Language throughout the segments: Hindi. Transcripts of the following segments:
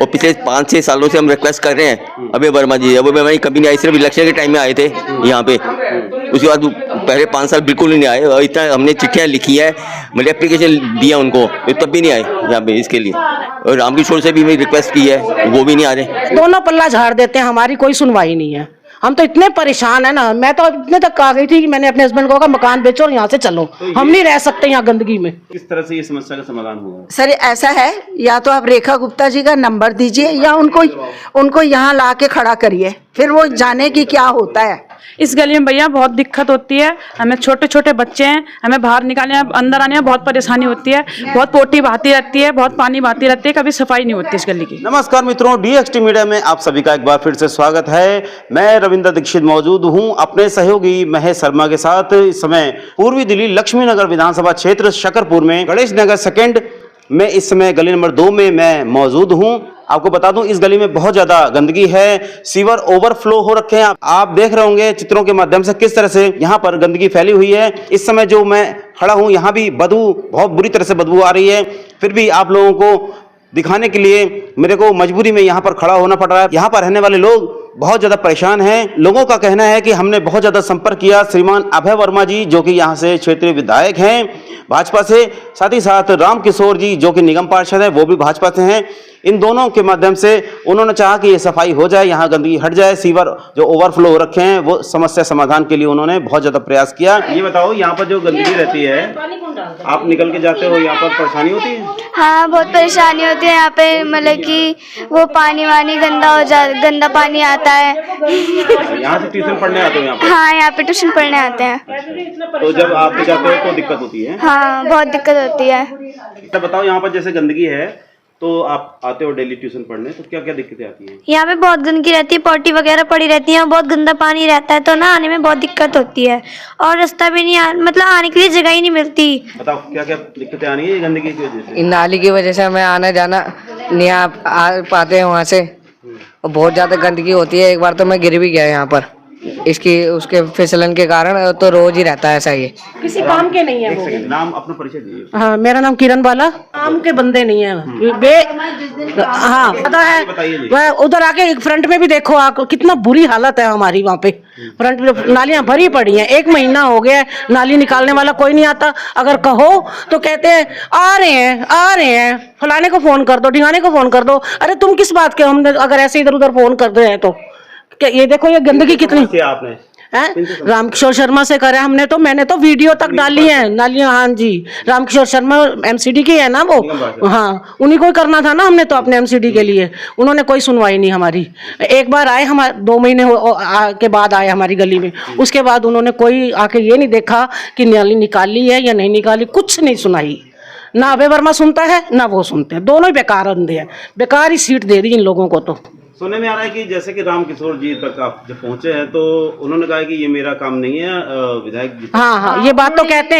और पिछले 5-6 सालों से हम रिक्वेस्ट कर रहे हैं अभय वर्मा जी। अभय वर्मा जी कभी नहीं आए, सिर्फ इलेक्शन के टाइम में आए थे यहाँ पे। उसके बाद पहले 5 साल बिल्कुल नहीं आए, और इतना हमने चिट्ठियाँ लिखी है, मैंने एप्लीकेशन दिया उनको, तब भी नहीं आए यहाँ पे इसके लिए। और रामकिशोर से भी मैं रिक्वेस्ट की है, वो भी नहीं आ रहे। दोनों पल्ला झाड़ देते हैं, हमारी कोई सुनवाई नहीं है। हम तो इतने परेशान है ना, मैं तो इतने तक आ गई थी कि मैंने अपने हस्बैंड को कहा मकान बेचो और यहाँ से चलो, हम नहीं रह सकते यहाँ गंदगी में। किस तरह से ये समस्या का समाधान होगा? सर ऐसा है, या तो आप रेखा गुप्ता जी का नंबर दीजिए या उनको यहाँ ला के खड़ा करिए, फिर वो जाने की क्या होता है। इस गली में भैया बहुत दिक्कत होती है, हमें छोटे छोटे बच्चे हैं, हमें बाहर निकालने अंदर आने में बहुत परेशानी होती है, बहुत पोटी बहती रहती है, बहुत पानी बहती रहती है, कभी सफाई नहीं होती इस गली की। नमस्कार मित्रों, DXT मीडिया में आप सभी का एक बार फिर से स्वागत है। मैं रविंद्र दीक्षित मौजूद हूं अपने सहयोगी महेश शर्मा के साथ। इस समय पूर्वी दिल्ली लक्ष्मी नगर विधानसभा क्षेत्र शकरपुर में गणेश नगर सेकंड में इस समय गली नंबर 2 में मैं मौजूद हूं। आपको बता दूं, इस गली में बहुत ज्यादा गंदगी है, सीवर ओवरफ्लो हो रखे हैं। आप देख रहे होंगे चित्रों के माध्यम से किस तरह से यहाँ पर गंदगी फैली हुई है। इस समय जो मैं खड़ा हूँ यहाँ भी बदबू, बहुत बुरी तरह से बदबू आ रही है, फिर भी आप लोगों को दिखाने के लिए मेरे को मजबूरी में यहाँ पर खड़ा होना पड़ रहा है। यहाँ पर रहने वाले लोग बहुत ज्यादा परेशान हैं। लोगों का कहना है कि हमने बहुत ज्यादा संपर्क किया श्रीमान अभय वर्मा जी, जो कि यहाँ से क्षेत्रीय विधायक हैं भाजपा से, साथ ही साथ रामकिशोर जी जो कि निगम पार्षद है, वो भी भाजपा से हैं। इन दोनों के माध्यम से उन्होंने चाहा कि ये सफाई हो जाए, यहाँ गंदगी हट जाए, सीवर जो ओवरफ्लो हो रखे हैं वो समस्या समाधान के लिए उन्होंने बहुत ज्यादा प्रयास किया। ये बताओ, यहाँ पर जो गंदगी रहती है, आप निकल के जाते हो, यहाँ पर परेशानी होती है? हाँ, बहुत परेशानी होती है यहाँ पे, मतलब कि वो पानी वानी गंदा हो जा, गंदा पानी आता है। यहाँ से ट्यूशन पढ़ने आते हो यहाँ पर? हाँ, यहाँ पे ट्यूशन पढ़ने आते हैं। तो जब आप जाते हो तो दिक्कत होती है? हाँ, बहुत दिक्कत होती है। तो बताओ, यहाँ पर जैसे गंदगी है तो आप आते हो डेली ट्यूशन पढ़ने, तो क्या क्या दिक्कतें आती हैं? यहाँ पे बहुत गंदगी रहती है, पॉटी वगैरह पड़ी रहती है, बहुत गंदा पानी रहता है, तो ना आने में बहुत दिक्कत होती है, और रास्ता भी नहीं मतलब आने के लिए जगह ही नहीं मिलती। बताओ क्या क्या दिक्कतें आ रही है गंदगी की वजह से? इन नाली की वजह से हमें आना जाना नहीं आ पाते हैं वहाँ से, और बहुत ज़्यादा गंदगी होती है। एक बार तो मैं गिर भी गया यहाँ पर, इसकी उसके फिसलन के कारण, तो रोज ही रहता है ऐसा। ये किसी काम के नहीं है वो। नाम अपना परिचय दीजिए। हाँ, मेरा नाम किरण बाला, काम के बंदे नहीं है। हाँ पता है, वह उधर आके एक फ्रंट में भी देखो, आकर कितना बुरी हालत है हमारी वहाँ पे। फ्रंट में नालियाँ भरी पड़ी हैं, 1 महीना हो गया, नाली निकालने वाला कोई नहीं आता। अगर कहो तो कहते हैं आ रहे हैं, फलाने को फोन कर दो, ढिंगाने को फोन कर दो। अरे तुम किस बात के, हमने अगर ऐसे इधर उधर फोन कर रहे हैं तो क्या? ये देखो ये गंदगी कितनी आपने है। रामकिशोर शर्मा से करे हमने तो, मैंने तो वीडियो तक डाली है नालियाँ। हाँ जी, रामकिशोर शर्मा MCD के है ना वो, हाँ उन्हीं को ही करना था ना हमने तो अपने MCD के लिए। उन्होंने कोई सुनवाई नहीं हमारी। एक बार आए, हमारे 2 महीने के बाद आए हमारी गली में, उसके बाद उन्होंने कोई आके ये नहीं देखा कि नाली निकाली है या नहीं निकाली, कुछ नहीं सुनाई। ना अभय वर्मा सुनता है ना वो सुनते हैं, दोनों ही बेकार अंधे हैं, बेकार ही सीट दे दी इन लोगों को। तो सुनने में आ रहा है कि जैसे कि रामकिशोर जी तक आप जब पहुंचे हैं तो उन्होंने कहा कि ये मेरा काम नहीं है, विधायक जी। हाँ, ये बात तो कहते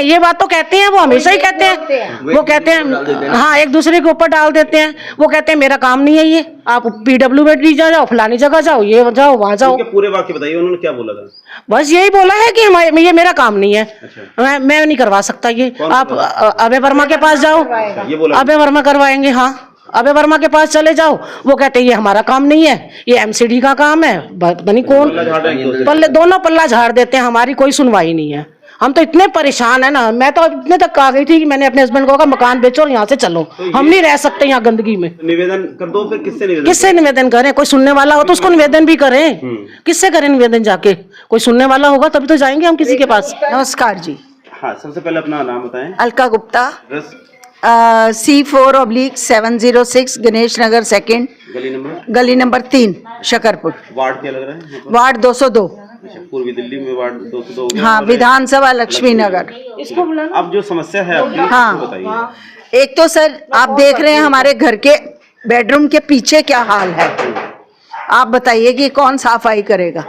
हैं, वो हमेशा ही कहते हैं। वो कहते हैं हाँ, एक दूसरे के ऊपर डाल देते हैं। वो कहते हैं मेरा काम नहीं है ये, आप PWD जाओ, फलानी जगह जाओ, ये जाओ, वहाँ जाओ। पूरे वाक्य बताइए, उन्होंने क्या बोला था? बस यही बोला है कि ये मेरा काम नहीं है। अच्छा। मैं नहीं करवा सकता ये, आप अभय वर्मा के पास जाओ, अभय वर्मा करवाएंगे। हाँ, अभय वर्मा के पास चले जाओ, वो कहते हैं ये हमारा काम नहीं है, ये MCD का काम है, पता नहीं कौन। दोनों पल्ला झाड़ देते हैं, हमारी कोई सुनवाई नहीं है। हम तो इतने परेशान है ना, मैं तो इतने तक आ गई थी कि मैंने अपने हस्बैंड को कहा मकान बेचो और यहाँ से चलो, हम नहीं रह सकते यहाँ गंदगी में। निवेदन कर दो, फिर किससे निवेदन करें? कोई सुनने वाला हो तो उसको निवेदन भी करें। किससे करें निवेदन? जाके कोई सुनने वाला होगा तभी तो जाएंगे हम किसी के पास। नमस्कार जी। हाँ, सबसे पहले अपना नाम बताएं। अलका गुप्ता, C4/706 गणेश नगर सेकंड, गली नंबर 3 शकरपुर। वार्ड क्या लग रहा है? वार्ड 202। पूर्वी दिल्ली में वार्ड 202। हाँ, विधानसभा लक्ष्मी नगर। अब जो समस्या है आपकी, हाँ, बताइए। एक तो सर आप देख रहे हैं हमारे घर के बेडरूम के पीछे क्या हाल है। आप बताइए कि कौन सफाई करेगा,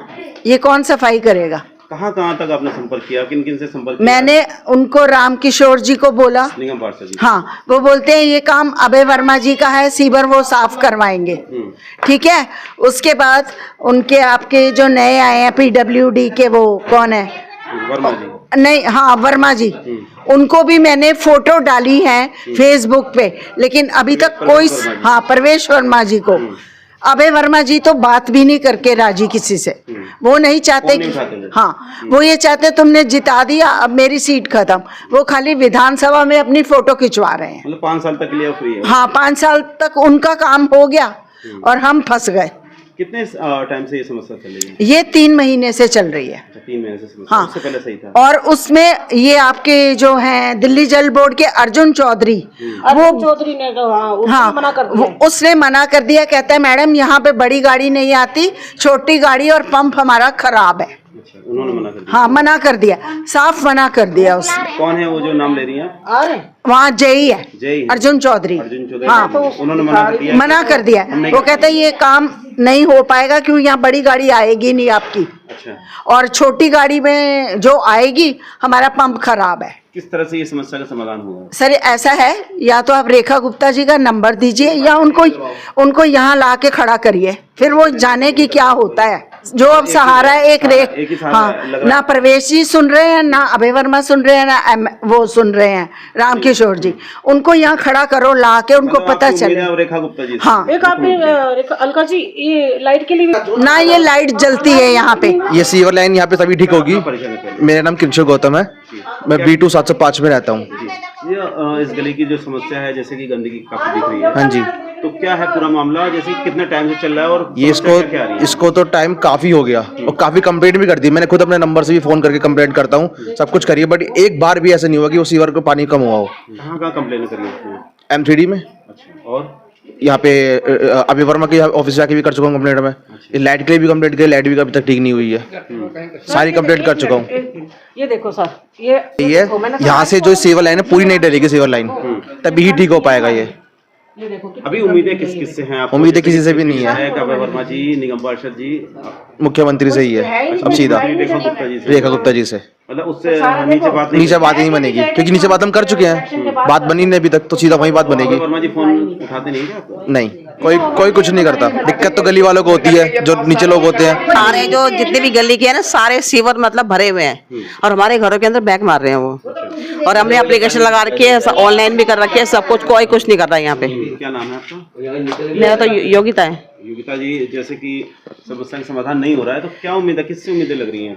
ये कौन सफाई करेगा? कहाँ तक आपने संपर्क किया, किन किन से संपर्क किया? मैंने उनको रामकिशोर जी को बोला, निगम पार्षद जी। हाँ, वो बोलते हैं ये काम अभय वर्मा जी का है, सीवर वो साफ करवाएंगे। ठीक है। उसके बाद उनके आपके जो नए आए हैं PWD के, वो कौन है, वर्मा जी। नहीं, हाँ वर्मा जी, उनको भी मैंने फोटो डाली है फेसबुक पे, लेकिन अभी तक कोई, हाँ प्रवेश वर्मा जी को, अभय वर्मा जी तो बात भी नहीं करके राजी किसी से। वो नहीं चाहते कि, हाँ वो ये चाहते तुमने जिता दिया अब मेरी सीट खत्म। वो खाली विधानसभा में अपनी फोटो खिंचवा रहे हैं। मतलब 5 साल तक के लिए फ्री है। हाँ 5 साल तक उनका काम हो गया और हम फंस गए। कितने टाइम से ये समस्या चल रही है? ये 3 महीने से चल रही है। 3 महीने से समस्या। हाँ, उससे पहले सही था। और उसमें ये आपके जो हैं दिल्ली जल बोर्ड के अर्जुन चौधरी, वो चौधरी ने तो हाँ मना कर दिया। उसने मना कर दिया, कहता है मैडम यहाँ पे बड़ी गाड़ी नहीं आती, छोटी गाड़ी और पंप हमारा खराब है। अच्छा, उन्होंने मना कर दिया। हाँ मना कर दिया, साफ मना कर दिया उसने। कौन है वो जो नाम ले रही हैं? वहाँ जेई है, जेई अर्जुन चौधरी। अर्जुन चौधरी। हाँ उन्होंने मना कर दिया। मना कर दिया। वो कहता है ये काम नहीं हो पाएगा क्यों, यहाँ बड़ी गाड़ी आएगी नहीं आपकी, अच्छा, और छोटी गाड़ी में जो आएगी हमारा पंप खराब है। किस तरह से ये समस्या का समाधान हुआ? सर ऐसा है, या तो आप रेखा गुप्ता जी का नंबर दीजिए या उनको यहाँ ला के खड़ा करिए, फिर वो जाने की क्या होता है। जो अब सहारा है एक ही सहारा हाँ, लग रहा ना प्रवेश जी सुन रहे हैं, ना अभय वर्मा सुन रहे हैं, ना वो सुन रहे हैं रामकिशोर जी। उनको यहाँ खड़ा करो ला के, उनको मतलब पता आपको चले। उम्मीद है रेखा गुप्ता जी से? हाँ एक आपने अलका जी ये लाइट के लिए भी ना, ये लाइट जलती है यहाँ पे। ये सीवर लाइन यहाँ पे तभी ठीक होगी। परिचय में पहले। मेरा नाम किंशोर गौतम है, मैं B2 705 में रहता हूँ। ये इस गली की जो समस्या है, जैसे कि गंदगी काफी दिख रही है। हाँ जी, तो क्या है पूरा मामला, जैसे कि कितने टाइम से चल रहा है और ये समस्या क्या आ रही है? इसको तो टाइम काफी हो गया और काफी कंप्लेंट भी कर दी मैंने, खुद अपने नंबर से भी फोन करके कंप्लेंट करता हूँ, सब कुछ करिए, बट एक बार भी ऐसा नहीं हुआ कि वो सीवर को पानी कम हुआ हो। कहाँ कंप्लेन करी है? M3D में, अच्छा, और यहाँ पे अभय वर्मा के ऑफिस जाके भी कर चुका हूँ कंप्लेंट में। ये लाइट के लिए भी कंप्लेंट की, लाइट भी अभी तक ठीक नहीं हुई है, सारी कंप्लेंट कर चुका हूँ। ये देखो सर, ये यहाँ से जो सीवर लाइन है पूरी नहीं डलेगी सीवर लाइन, तभी ही ठीक हो पाएगा ये। अभी उम्मीदें किस किस से हैं आपको? उम्मीदें किसी से भी नहीं है, अभय वर्मा जी, निगम पार्षद जी, मुख्यमंत्री से ही है अब सीधा, रेखा गुप्ता जी से। रेखा गुप्ता जी से। मतलब उससे नीचे बात नहीं? नीचे बात ही नहीं बनेगी क्योंकि नीचे बात हम कर चुके हैं, बात बनी नहीं अभी तक, तो सीधा वही बात बनेगी। वर्मा जी फोन उठाते नहीं क्या आपको? नहीं, कोई कुछ नहीं करता। दिक्कत तो गली वालों को होती है, जो नीचे लोग होते हैं। सारे जो जितने भी गली के हैं ना, सारे सीवर मतलब भरे हुए हैं और हमारे घरों के अंदर बैग मार रहे हैं वो, और हमने एप्लीकेशन लगा रखी है, ऑनलाइन भी कर रखी है, सब कुछ, कोई कुछ नहीं कर रहा है यहाँ पे। क्या नाम है आपका? मेरा तो योगिता है। योगिता जी, जैसे कि समस्या का समाधान नहीं हो रहा है तो क्या उम्मीद है, किससे उम्मीदें लग रही हैं?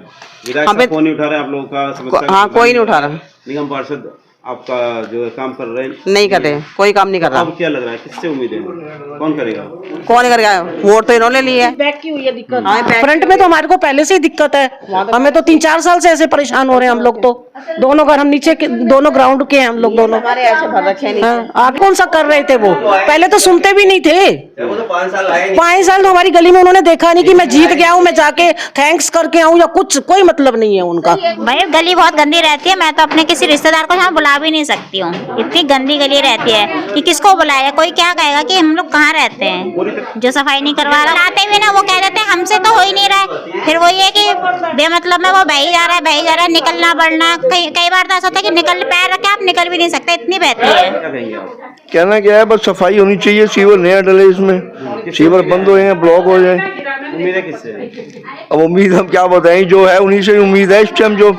विधायक हमें- साहब फोन नहीं उठा रहे आप लोगों का समस्या का हाँ समाधान? कोई नहीं उठा रहा, निगम पार्षद आपका जो है काम कर रहे हैं? नहीं कर रहे, कोई काम नहीं कर रहा। अब क्या लग रहा है, किससे उम्मीदें हैं? कौन करेगा? कौन करेगा? वोट तो इन्होंने ली है। बैक की हुई है दिक्कत। हाँ, बैक- फ्रंट में तो हमारे को पहले से ही दिक्कत है, हमें तो 3-4 साल से ऐसे परेशान हो रहे हैं हम लोग। तो दोनों घर हम नीचे के, दोनों ग्राउंड के हैं हम लोग दोनों। हमारे ऐसे भर रखे नहीं। हाँ, आप कौन सा कर रहे थे? वो पहले तो सुनते भी नहीं थे। 5 साल तो हमारी गली में उन्होंने देखा नहीं कि मैं जीत गया हूँ, मैं जाके थैंक्स करके आऊँ या कुछ, कोई मतलब नहीं है उनका। भाई गली बहुत गंदी रहती है, मैं तो अपने किसी रिश्तेदार को यहाँ बुला भी नहीं सकती हूँ, इतनी गंदी गली रहती है कि किसको बुलाया, कोई क्या कहेगा कि हम लोग कहाँ रहते हैं। जो सफाई नहीं करवा रहा, आते भी ना वो कह देते हैं हमसे तो हो ही नहीं रहा है, फिर वो ये कि बेमतलब में वो बही जा रहा है, निकलना बढ़ना। कई बार तो ऐसा होता है कि निकल, पैर रखे आप निकल भी नहीं सकते, इतनी बहती है। क्या कहेंगे आप? कहना क्या है, बस सफाई होनी चाहिए, सीवर नया डले इसमें, सीवर बंद हो जाए, ब्लॉक हो जाए। उम्मीद है किससे है? अब उम्मीद हम क्या बताएं, जो है उन्हीं से उम्मीद है इस टाइम, जो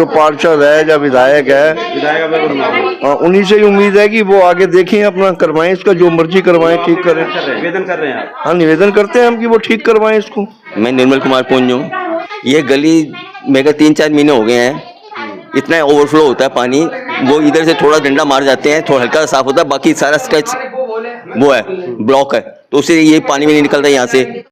पार्षद है या विधायक है, विधायक अभय वर्मा उन्हीं से ही उम्मीद है कि वो आगे देखें, अपना करवाएं, इसका जो मर्जी करवाएं, ठीक करें। निवेदन कर रहे हैं आप? हाँ निवेदन करते हैं हम कि वो ठीक करवाएं इसको। मैं निर्मल कुमार पुंज हूँ। ये गली मेरे 3-4 महीने हो गए हैं, इतना ओवरफ्लो होता है पानी, वो इधर से थोड़ा डंडा मार जाते हैं, थोड़ा हल्का साफ होता है, बाकी सारा स्ट्रेच वो है, ब्लॉक है, तो उससे ये पानी भी नहीं निकलता यहाँ से।